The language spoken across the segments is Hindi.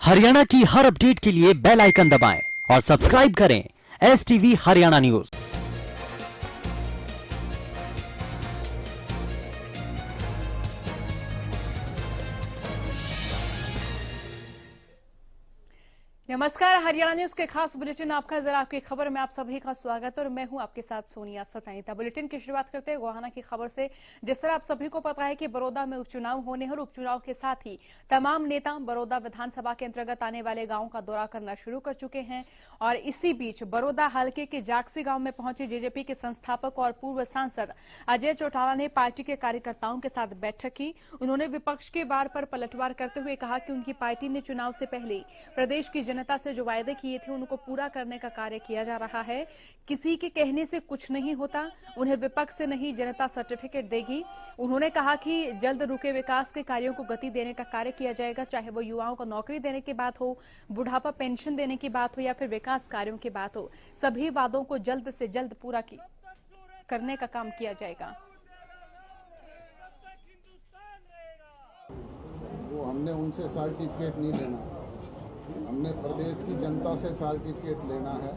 हरियाणा की हर अपडेट के लिए बेल आइकन दबाएं और सब्सक्राइब करें STV हरियाणा न्यूज। नमस्कार, हरियाणा न्यूज के खास बुलेटिन आपका जरा आपकी खबर में आप सभी का स्वागत है और मैं हूं आपके साथ सोनिया सतानीता। बुलेटिन की शुरुआत करते हैं गोहाना की खबर से। जिस तरह आप सभी को पता है कि बड़ौदा में उपचुनाव होने हैं और उपचुनाव के साथ ही तमाम नेता बड़ौदा विधानसभा के अंतर्गत आने वाले गांवों का दौरा करना शुरू कर चुके हैं और इसी बीच बड़ौदा हल्के के जागसी गांव में पहुंचे जेजेपी के संस्थापक और पूर्व सांसद अजय चौटाला ने पार्टी के कार्यकर्ताओं के साथ बैठक की। उन्होंने विपक्ष के वार पर पलटवार करते हुए कहा कि उनकी पार्टी ने चुनाव से पहले प्रदेश की जनता से जो वायदे किए थे उनको पूरा करने का कार्य किया जा रहा है। किसी के कहने से कुछ नहीं होता, उन्हें विपक्ष से नहीं जनता सर्टिफिकेट देगी। उन्होंने कहा कि जल्द रुके विकास के कार्यों को गति देने का कार्य किया जाएगा, चाहे वो युवाओं को नौकरी देने की बात हो, बुढ़ापा पेंशन देने की बात हो या फिर विकास कार्यों की बात हो। सभी वादों को जल्द से जल्द पूरा करने का काम किया जाएगा। वो हमने उनसे सर्टिफिकेट नहीं लेना, हमने प्रदेश की जनता से सर्टिफिकेट लेना है।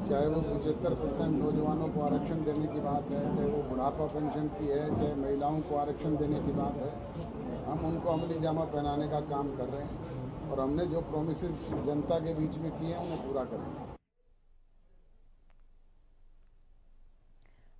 चाहे वो 75% नौजवानों को आरक्षण देने की बात है, चाहे वो बुढ़ापा पेंशन की है, चाहे महिलाओं को आरक्षण देने की बात है, हम उनको अमली जामा पहनाने का काम कर रहे हैं और हमने जो प्रोमिसेस जनता के बीच में किए हैं उन्हें पूरा करेंगे।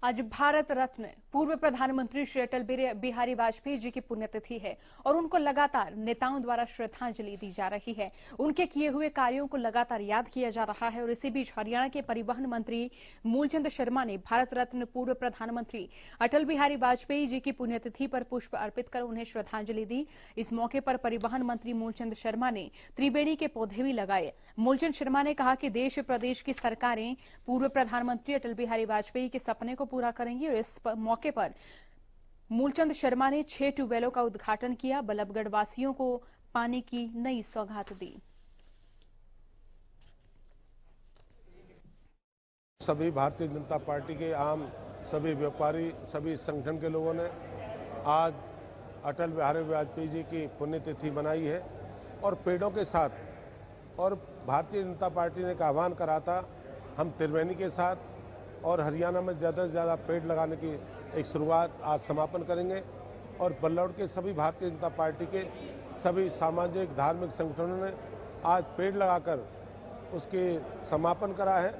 आज भारत रत्न पूर्व प्रधानमंत्री श्री अटल बिहारी वाजपेयी जी की पुण्यतिथि है और उनको लगातार नेताओं द्वारा श्रद्धांजलि दी जा रही है। उनके किए हुए कार्यों को लगातार याद किया जा रहा है और इसी बीच हरियाणा के परिवहन मंत्री मूलचंद शर्मा ने भारत रत्न पूर्व प्रधानमंत्री अटल बिहारी वाजपेयी जी की पुण्यतिथि पर पुष्प अर्पित कर उन्हें श्रद्धांजलि दी। इस मौके पर परिवहन मंत्री मूलचंद शर्मा ने त्रिवेणी के पौधे भी लगाए। मूलचंद शर्मा ने कहा कि देश प्रदेश की सरकारें पूर्व प्रधानमंत्री अटल बिहारी वाजपेयी के सपने को पूरा करेंगी और इस मौके पर मूलचंद शर्मा ने 6 ट्यूबवेलों का उद्घाटन किया। बल्लभगढ़ वासियों को पानी की नई सौगात दी। सभी भारतीय जनता पार्टी के आम सभी व्यापारी, सभी संगठन के लोगों ने आज अटल बिहारी वाजपेयी जी की पुण्यतिथि मनाई है और पेड़ों के साथ, और भारतीय जनता पार्टी ने एक आह्वान करा था, हम त्रिवेणी के साथ और हरियाणा में ज़्यादा से ज़्यादा पेड़ लगाने की एक शुरुआत आज समापन करेंगे और बल्लभगढ़ के सभी भारतीय जनता पार्टी के सभी सामाजिक धार्मिक संगठनों ने आज पेड़ लगाकर उसके समापन करा है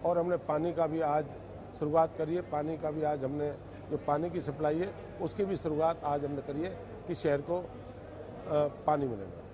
और हमने पानी का भी आज शुरुआत करी है। पानी का भी आज हमने जो पानी की सप्लाई है उसकी भी शुरुआत आज हमने करी है कि शहर को पानी मिलेगा।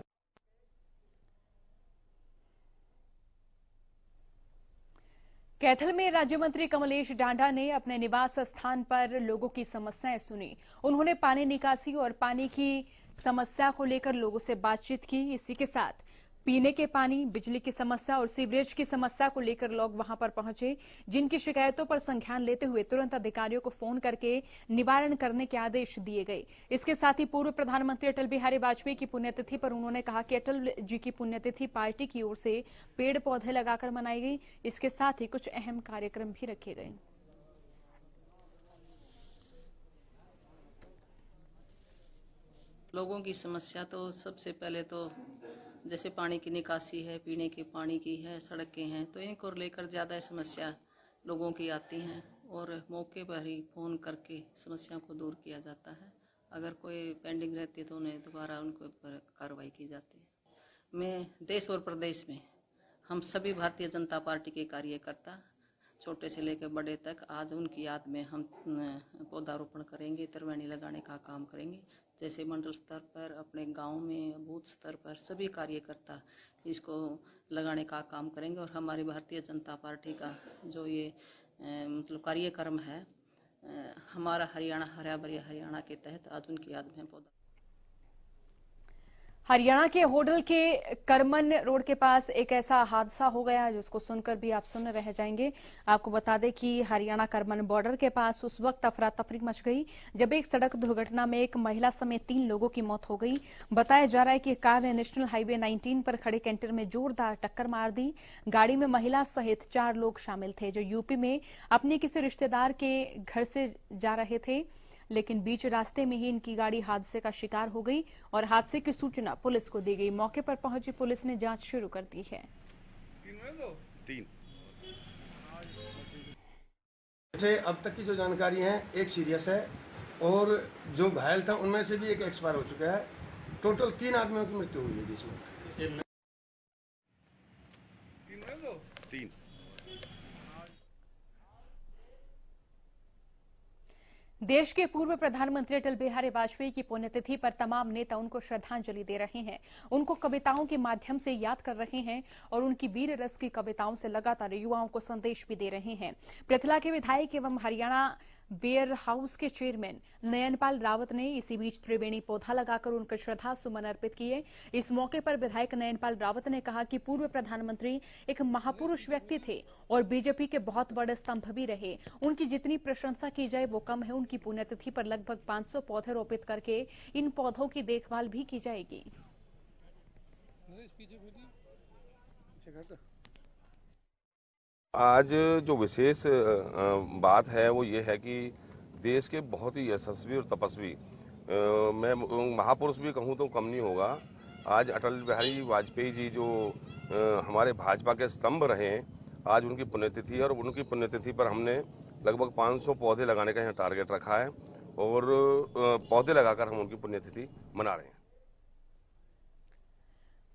कैथल में राज्य मंत्री कमलेश डांडा ने अपने निवास स्थान पर लोगों की समस्याएं सुनी। उन्होंने पानी निकासी और पानी की समस्या को लेकर लोगों से बातचीत की। इसी के साथ पीने के पानी, बिजली की समस्या और सीवरेज की समस्या को लेकर लोग वहां पर पहुंचे, जिनकी शिकायतों पर संज्ञान लेते हुए तुरंत अधिकारियों को फोन करके निवारण करने के आदेश दिए गए। इसके साथ ही पूर्व प्रधानमंत्री अटल बिहारी वाजपेयी की पुण्यतिथि पर उन्होंने कहा कि अटल जी की पुण्यतिथि पार्टी की ओर से पेड़ पौधे लगाकर मनाई गई। इसके साथ ही कुछ अहम कार्यक्रम भी रखे गए। लोगों की समस्या तो सबसे पहले तो जैसे पानी की निकासी है, पीने के पानी की है, सड़कें हैं, तो इनको लेकर ज़्यादा समस्या लोगों की आती हैं और मौके पर ही फ़ोन करके समस्या को दूर किया जाता है। अगर कोई पेंडिंग रहती है तो उन्हें दोबारा उनके ऊपर कार्रवाई की जाती है। मैं देश और प्रदेश में हम सभी भारतीय जनता पार्टी के कार्यकर्ता छोटे से लेकर बड़े तक आज उनकी याद में हम पौधारोपण करेंगे, त्रिवेणी लगाने का काम करेंगे। जैसे मंडल स्तर पर, अपने गांव में, बूथ स्तर पर सभी कार्यकर्ता इसको लगाने का काम करेंगे और हमारी भारतीय जनता पार्टी का जो ये मतलब कार्यक्रम है, हमारा हरियाणा हरा भरा हरियाणा के तहत आज उनकी याद में पौधा। हरियाणा के होडल के करमन रोड के पास एक ऐसा हादसा हो गया जिसको सुनकर भी आप सुन रह जाएंगे। आपको बता दें कि हरियाणा करमन बॉर्डर के पास उस वक्त अफरा तफरी मच गई जब एक सड़क दुर्घटना में एक महिला समेत 3 लोगों की मौत हो गई। बताया जा रहा है कि कार ने नेशनल हाईवे 19 पर खड़े कैंटर में जोरदार टक्कर मार दी। गाड़ी में महिला सहित 4 लोग शामिल थे जो यूपी में अपने किसी रिश्तेदार के घर से जा रहे थे। लेकिन बीच रास्ते में ही इनकी गाड़ी हादसे का शिकार हो गई और हादसे की सूचना पुलिस को दी गई। मौके पर पहुंची पुलिस ने जांच शुरू कर दी है। से अब तक की जो जानकारी है, एक सीरियस है और जो घायल था उनमें से भी एक एक्सपायर हो चुका है। टोटल 3 आदमियों की मृत्यु हुई है जिसमें 3। देश के पूर्व प्रधानमंत्री अटल बिहारी वाजपेयी की पुण्यतिथि पर तमाम नेता उनको श्रद्धांजलि दे रहे हैं, उनको कविताओं के माध्यम से याद कर रहे हैं और उनकी वीर रस की कविताओं से लगातार युवाओं को संदेश भी दे रहे हैं। पृथला के विधायक एवं हरियाणा वेयर हाउस के चेयरमैन नयनपाल रावत ने इसी बीच त्रिवेणी पौधा लगाकर उनके श्रद्धा सुमन अर्पित किए। इस मौके पर विधायक नयनपाल रावत ने कहा कि पूर्व प्रधानमंत्री एक महापुरुष व्यक्ति थे और बीजेपी के बहुत बड़े स्तंभ भी रहे। उनकी जितनी प्रशंसा की जाए वो कम है। उनकी पुण्यतिथि पर लगभग 500 पौधे रोपित करके इन पौधों की देखभाल भी की जाएगी। आज जो विशेष बात है वो ये है कि देश के बहुत ही यशस्वी और तपस्वी, मैं महापुरुष भी कहूँ तो कम नहीं होगा, आज अटल बिहारी वाजपेयी जी जो हमारे भाजपा के स्तंभ रहे, आज उनकी पुण्यतिथि है और उनकी पुण्यतिथि पर हमने लगभग 500 पौधे लगाने का यहाँ टारगेट रखा है और पौधे लगाकर हम उनकी पुण्यतिथि मना रहे हैं।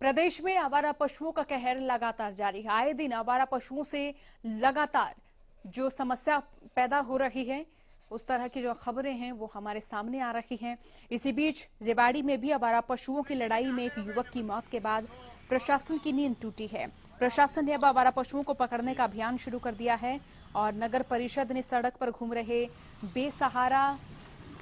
प्रदेश में आवारा पशुओं का कहर लगातार जारी है। आए दिन आवारा पशुओं से लगातार जो समस्या पैदा हो रही है, उस तरह की जो खबरें हैं वो हमारे सामने आ रही हैं। इसी बीच रेवाड़ी में भी आवारा पशुओं की लड़ाई में एक युवक की मौत के बाद प्रशासन की नींद टूटी है। प्रशासन ने अब आवारा पशुओं को पकड़ने का अभियान शुरू कर दिया है और नगर परिषद ने सड़क पर घूम रहे बेसहारा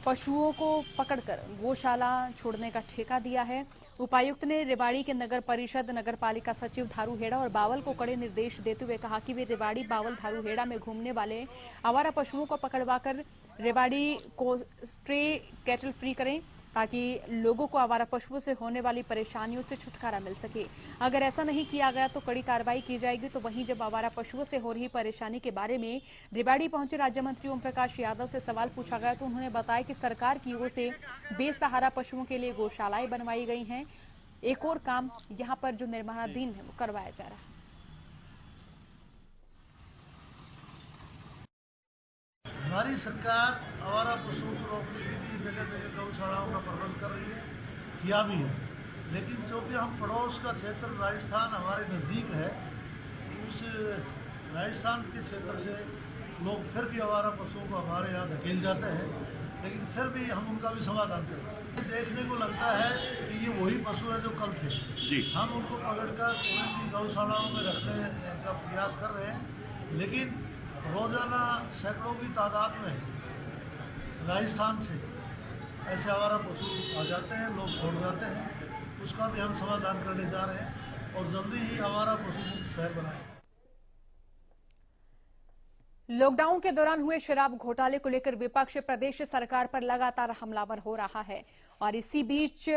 पशुओं को पकड़कर गौशाला छोड़ने का ठेका दिया है। उपायुक्त ने रेवाड़ी के नगर परिषद नगर पालिका सचिव धारूहेड़ा और बावल को कड़े निर्देश देते हुए कहा कि वे रेवाड़ी बावल धारूहेड़ा में घूमने वाले आवारा पशुओं को पकड़वाकर रेवाड़ी को स्ट्रे कैटल फ्री करें ताकि लोगों को आवारा पशुओं से होने वाली परेशानियों से छुटकारा मिल सके। अगर ऐसा नहीं किया गया तो कड़ी कार्रवाई की जाएगी। तो वहीं जब आवारा पशुओं से हो रही परेशानी के बारे में रेवाड़ी पहुंचे राज्य मंत्री ओम प्रकाश यादव से सवाल पूछा गया तो उन्होंने बताया कि सरकार की ओर से बेसहारा पशुओं के लिए गौशालाएं बनवाई गई हैं। एक और काम यहाँ पर जो निर्माणाधीन है वो करवाया जा रहा है। हमारी सरकार आवारा पशुओं को रोकने के लिए जगह जगह गौशालाओं का प्रबंध कर रही है, किया भी है, लेकिन चूंकि हम पड़ोस का क्षेत्र राजस्थान हमारे नज़दीक है, उस राजस्थान के क्षेत्र से लोग फिर भी आवारा पशुओं को हमारे यहाँ धकेल जाते हैं, लेकिन फिर भी हम उनका भी समाधान करते हैं। देखने को लगता है कि ये वही पशु है जो कल थे जी। हम उनको पकड़कर उनकी गौशालाओं में रखने का प्रयास कर रहे हैं, लेकिन रोजाना सैकड़ों की तादाद में राजस्थान से ऐसे आवारा पशु आ जाते हैं, लोग छोड़ जाते हैं। उसका भी हम समाधान करने जा रहे हैं और जल्दी ही आवारा पशु मुक्त शहर बनाएंगे। लॉकडाउन के दौरान हुए शराब घोटाले को लेकर विपक्ष प्रदेश सरकार पर लगातार हमलावर हो रहा है और इसी बीच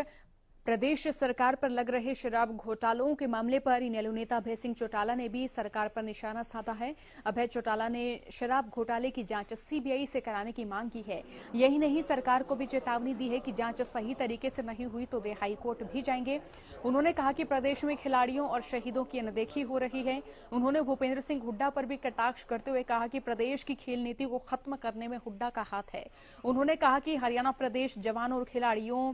प्रदेश सरकार पर लग रहे शराब घोटालों के मामले पर इनेलो नेता अभय सिंह चौटाला ने भी सरकार पर निशाना साधा है। अभय चौटाला ने शराब घोटाले की जांच सीबीआई से कराने की मांग की है। यही नहीं, सरकार को भी चेतावनी दी है कि जांच सही तरीके से नहीं हुई तो वे हाईकोर्ट भी जाएंगे। उन्होंने कहा कि प्रदेश में खिलाड़ियों और शहीदों की अनदेखी हो रही है। उन्होंने भूपेंद्र सिंह हुड्डा पर भी कटाक्ष करते हुए कहा कि प्रदेश की खेल नीति को खत्म करने में हुड्डा का हाथ है। उन्होंने कहा कि हरियाणा प्रदेश जवानों और खिलाड़ियों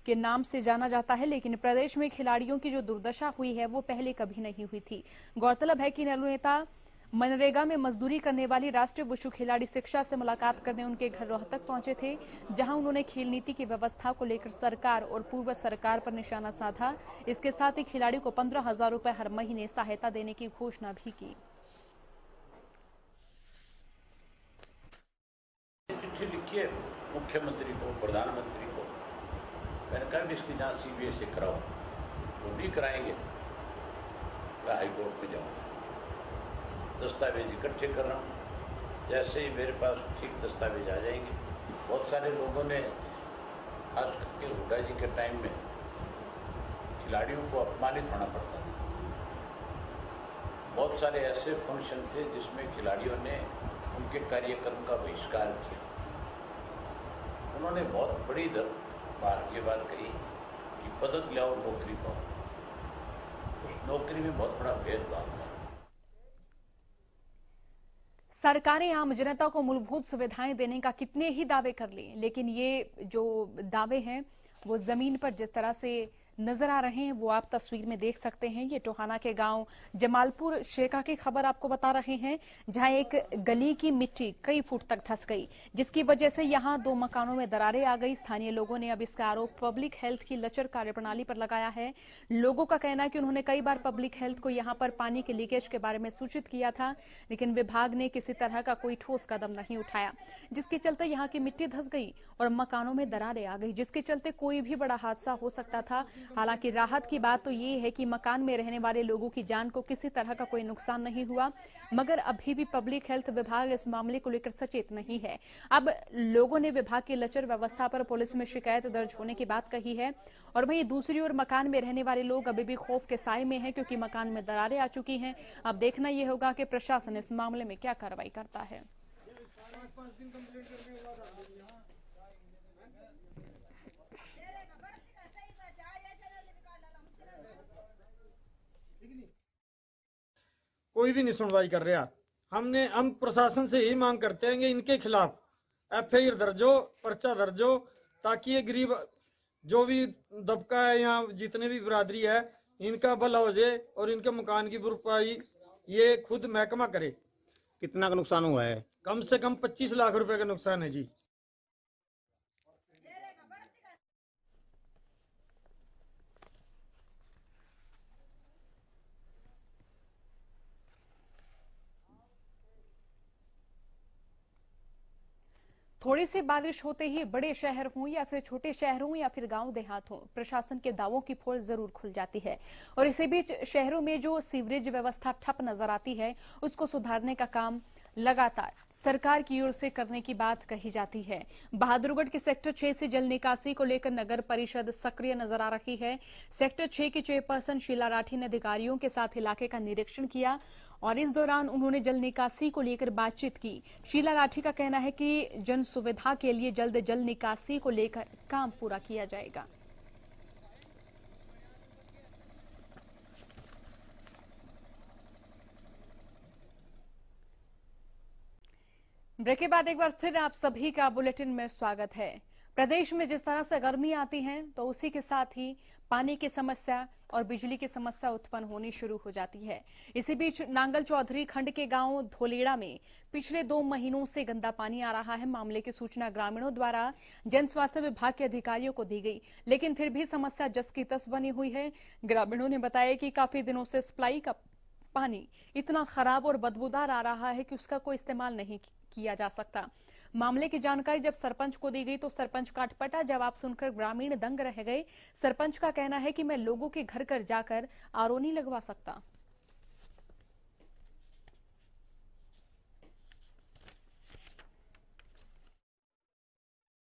के नाम से जाना जाता है, लेकिन प्रदेश में खिलाड़ियों की जो दुर्दशा हुई है वो पहले कभी नहीं हुई थी। गौरतलब है कि इनेलो नेता मनरेगा में मजदूरी करने वाली राष्ट्रीय वुशु खिलाड़ी शिक्षा से मुलाकात करने उनके घर रोहतक पहुंचे थे, जहां उन्होंने खेल नीति की व्यवस्था को लेकर सरकार और पूर्व सरकार पर निशाना साधा। इसके साथ ही खिलाड़ी को 15,000 रुपए हर महीने सहायता देने की घोषणा भी की। चिट्ठी लिखिए मुख्यमंत्री को, प्रधानमंत्री को, मैंने कहा इसकी जांच सीबीआई से कराओ, वो नहीं कराएंगे मैं हाईकोर्ट में जाऊंगा। दस्तावेज इकट्ठे कर रहा हूँ, जैसे ही मेरे पास ठीक दस्तावेज आ जाएंगे। बहुत सारे लोगों ने आज के हुड्डा जी के टाइम में खिलाड़ियों को अपमानित होना पड़ता था। बहुत सारे ऐसे फंक्शन थे जिसमें खिलाड़ियों ने उनके कार्यक्रम का बहिष्कार किया। उन्होंने बहुत बड़ी ये बात कही कि पदक लाओ नौकरी पाओ। उस नौकरी में बहुत बड़ा भेदभाव है। सरकारें आम जनता को मूलभूत सुविधाएं देने का कितने ही दावे कर लें, लेकिन ये जो दावे हैं वो जमीन पर जिस तरह से नजर आ रहे हैं वो आप तस्वीर में देख सकते हैं। ये टोहाना के गांव जमालपुर शेखा की खबर आपको बता रहे हैं, जहां एक गली की मिट्टी कई फुट तक धंस गई, जिसकी वजह से यहां 2 मकानों में दरारें आ गई। स्थानीय लोगों ने अब इसका आरोप पब्लिक हेल्थ की लचर कार्यप्रणाली पर लगाया है। लोगों का कहना है कि उन्होंने कई बार पब्लिक हेल्थ को यहां पर पानी के लीकेज के बारे में सूचित किया था, लेकिन विभाग ने किसी तरह का कोई ठोस कदम नहीं उठाया, जिसके चलते यहां की मिट्टी धंस गई और मकानों में दरारें आ गई, जिसके चलते कोई भी बड़ा हादसा हो सकता था। हालांकि राहत की बात तो ये है कि मकान में रहने वाले लोगों की जान को किसी तरह का कोई नुकसान नहीं हुआ, मगर अभी भी पब्लिक हेल्थ विभाग इस मामले को लेकर सचेत नहीं है। अब लोगों ने विभाग की लचर व्यवस्था पर पुलिस में शिकायत दर्ज होने की बात कही है, और वहीं दूसरी ओर मकान में रहने वाले लोग अभी भी खौफ के साए में हैं, क्योंकि मकान में दरारें आ चुकी हैं। अब देखना यह होगा कि प्रशासन इस मामले में क्या कार्रवाई करता है। कोई भी नहीं सुनवाई कर रहा। हम प्रशासन से यही मांग करते हैं कि इनके खिलाफ FIR दर्ज हो, पर्चा दर्ज हो, ताकि ये गरीब जो भी दबका है या जितने भी बिरादरी है इनका भला हो जाए और इनके मकान की भरपाई ये खुद महकमा करे। कितना का नुकसान हुआ है? कम से कम 25 लाख रुपए का नुकसान है जी। थोड़ी सी बारिश होते ही बड़े शहर हों या फिर छोटे शहर हों या फिर गांव देहात हों, प्रशासन के दावों की पोल जरूर खुल जाती है। और इसी बीच शहरों में जो सीवरेज व्यवस्था ठप नजर आती है उसको सुधारने का काम लगातार सरकार की ओर से करने की बात कही जाती है। बहादुरगढ़ के सेक्टर 6 से जल निकासी को लेकर नगर परिषद सक्रिय नजर आ रही है। सेक्टर 6 की चेयरपर्सन शीला राठी ने अधिकारियों के साथ इलाके का निरीक्षण किया और इस दौरान उन्होंने जल निकासी को लेकर बातचीत की। शीला राठी का कहना है कि जन सुविधा के लिए जल्द जल निकासी को लेकर काम पूरा किया जाएगा। ब्रेक के बाद एक बार फिर आप सभी का बुलेटिन में स्वागत है। प्रदेश में जिस तरह से गर्मी आती है तो उसी के साथ ही पानी की समस्या और बिजली की समस्या उत्पन्न होनी शुरू हो जाती है। इसी बीच नांगल चौधरी खंड के गांव धोलेड़ा में पिछले 2 महीनों से गंदा पानी आ रहा है। मामले की सूचना ग्रामीणों द्वारा जन स्वास्थ्य विभाग के अधिकारियों को दी गई, लेकिन फिर भी समस्या जस की तस बनी हुई है। ग्रामीणों ने बताया कि काफी दिनों से सप्लाई का पानी इतना खराब और बदबूदार आ रहा है कि उसका कोई इस्तेमाल नहीं किया जा सकता। मामले की जानकारी जब सरपंच को दी गई तो सरपंच का अटपटा जवाब सुनकर ग्रामीण दंग रह गए। सरपंच का कहना है कि मैं लोगों के घर घर जाकर आरओ नहीं लगवा सकता।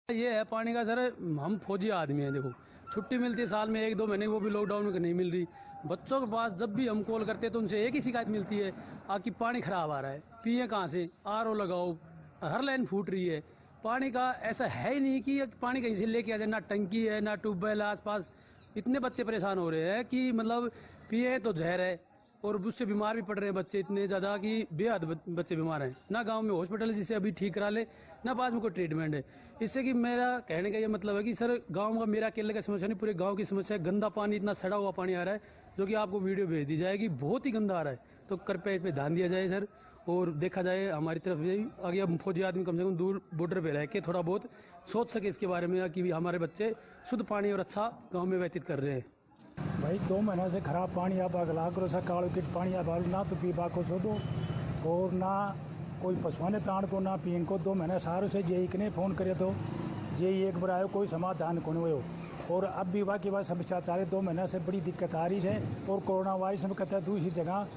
ये है पानी का सर, हम फौजी आदमी हैं। देखो छुट्टी मिलती है साल में 1-2 महीने, वो भी लॉकडाउन में नहीं मिल रही। बच्चों के पास जब भी हम कॉल करते हैं तो उनसे एक ही शिकायत मिलती है कि पानी खराब आ रहा है, पिए कहाँ से, आरओ लगाओ। हर लाइन फूट रही है। पानी का ऐसा है ही नहीं कि पानी कहीं से लेके आ जाए, ना टंकी है ना ट्यूबवेल आसपास। इतने बच्चे परेशान हो रहे हैं कि मतलब पिए तो जहर है और उससे बीमार भी पड़ रहे हैं बच्चे इतने ज्यादा कि बेहद बच्चे बीमार हैं। ना गांव में हॉस्पिटल है जिससे अभी ठीक करा ले, ना पास में कोई ट्रीटमेंट है। इससे कि मेरा कहने का ये मतलब है कि सर गांव का मेरा अकेले का समस्या नहीं, पूरे गांव की समस्या है। गंदा पानी, इतना सड़ा हुआ पानी आ रहा है, जो कि आपको वीडियो भेज दी जाएगी, बहुत ही गंदा आ रहा है। तो कृपया इस पे ध्यान दिया जाए सर, और देखा जाए हमारी तरफ से आगे। अब फौजी आदमी कम से कम दूर बॉर्डर पे रह के थोड़ा बहुत सोच सके इसके बारे में कि हमारे बच्चे शुद्ध पानी और अच्छा गाँव में व्यतीत कर रहे हैं। भाई 2 महीनों से खराब पानी आप अगला करो सकाल के पानी आप ना तो पीबा को सो दो और ना कोई पशुओं प्राण को ना पीन को। 2 महीने सारों से जे ने फोन करे तो जे एक बार आयो कोई समाधान को नहीं हो। और अब भी वाकई बात समस्या चाह रहे 2 महीने से बड़ी दिक्कत आ रही है। और कोरोना वायरस में कहता है दूसरी जगह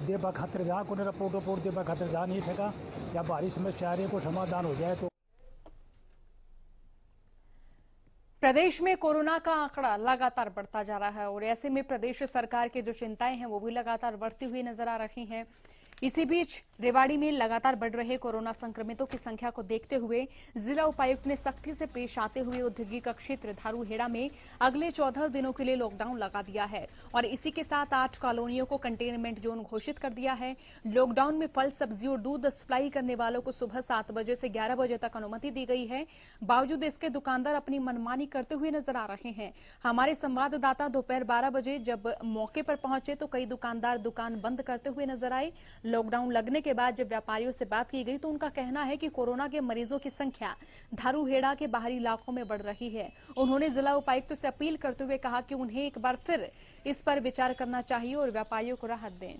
देबा खातर जा को रिपोर्ट देबा खातर जा नहीं सका, या भारी समस्या आ रही है को समाधान हो जाए तो। प्रदेश में कोरोना का आंकड़ा लगातार बढ़ता जा रहा है और ऐसे में प्रदेश सरकार की जो चिंताएं हैं वो भी लगातार बढ़ती हुई नजर आ रही हैं। इसी बीच रेवाड़ी में लगातार बढ़ रहे कोरोना संक्रमितों की संख्या को देखते हुए जिला उपायुक्त ने सख्ती से पेश आते हुए औद्योगिक क्षेत्र धारूहेड़ा में अगले 14 दिनों के लिए लॉकडाउन लगा दिया है और इसी के साथ 8 कॉलोनियों को कंटेनमेंट जोन घोषित कर दिया है। लॉकडाउन में फल, सब्जी और दूध सप्लाई करने वालों को सुबह 7 बजे से 11 बजे तक अनुमति दी गई है। बावजूद इसके दुकानदार अपनी मनमानी करते हुए नजर आ रहे हैं। हमारे संवाददाता दोपहर 12 बजे जब मौके पर पहुंचे तो कई दुकानदार दुकान बंद करते हुए नजर आए। लॉकडाउन लगने के बाद जब व्यापारियों से बात की गई तो उनका कहना है कि कोरोना के मरीजों की संख्या धारूहेड़ा के बाहरी इलाकों में बढ़ रही है। उन्होंने जिला उपायुक्त से अपील करते हुए कहा कि उन्हें एक बार फिर इस पर विचार करना चाहिए और व्यापारियों को राहत दें।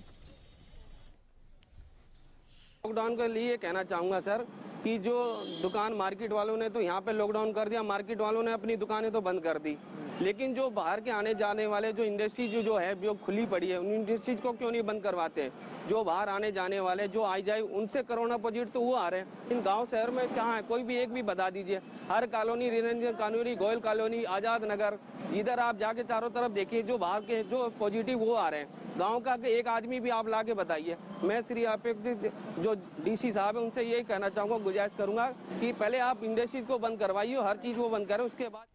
लॉकडाउन के लिए कहना चाहूंगा सर कि जो दुकान मार्केट वालों ने तो यहाँ पे लॉकडाउन कर दिया, मार्केट वालों ने अपनी दुकानें तो बंद कर दी, लेकिन जो बाहर के आने जाने वाले जो इंडस्ट्रीज जो है जो खुली पड़ी है उन इंडस्ट्रीज को क्यों नहीं बंद करवाते हैं? जो बाहर आने जाने वाले जो आई जाए उनसे कोरोना पॉजिटिव तो वो आ रहे हैं। इन गांव शहर में कहाँ है, कोई भी एक भी बता दीजिए। हर colony, Niranjan colony, Goyal colony, Azad Nagar, इधर आप जाके चारों तरफ देखिए जो बाहर के जो पॉजिटिव वो आ रहे हैं। गाँव का एक आदमी भी आप ला के बताइए। मैं श्री जो DC साहब है उनसे यही कहना चाहूंगा, गुजारिश करूंगा कि पहले आप इंडस्ट्रीज को बंद करवाइए, हर चीज वो बंद करें, उसके बाद।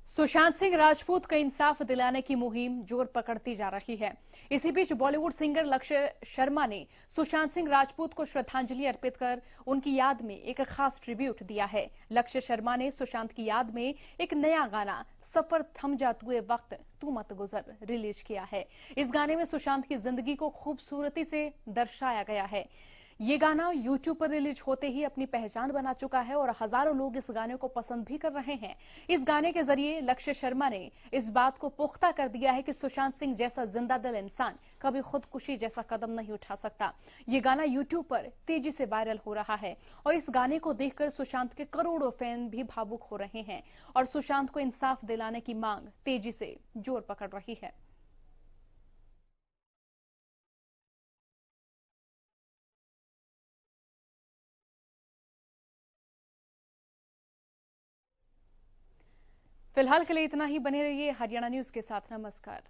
सुशांत सिंह राजपूत को इंसाफ दिलाने की मुहिम जोर पकड़ती जा रही है। इसी बीच बॉलीवुड सिंगर लक्ष्य शर्मा ने सुशांत सिंह राजपूत को श्रद्धांजलि अर्पित कर उनकी याद में एक खास ट्रिब्यूट दिया है। लक्ष्य शर्मा ने सुशांत की याद में एक नया गाना सफर थम जाते हुए वक्त तू मत गुजर रिलीज किया है। इस गाने में सुशांत की जिंदगी को खूबसूरती से दर्शाया गया है। ये गाना YouTube पर रिलीज होते ही अपनी पहचान बना चुका है और हजारों लोग इस गाने को पसंद भी कर रहे हैं। इस गाने के जरिए लक्ष्य शर्मा ने इस बात को पुख्ता कर दिया है कि सुशांत सिंह जैसा जिंदा दिल इंसान कभी खुदकुशी जैसा कदम नहीं उठा सकता। ये गाना YouTube पर तेजी से वायरल हो रहा है और इस गाने को देखकर सुशांत के करोड़ों फैन भी भावुक हो रहे हैं और सुशांत को इंसाफ दिलाने की मांग तेजी से जोर पकड़ रही है। फिलहाल के लिए इतना ही। बने रहिए हरियाणा न्यूज के साथ। नमस्कार।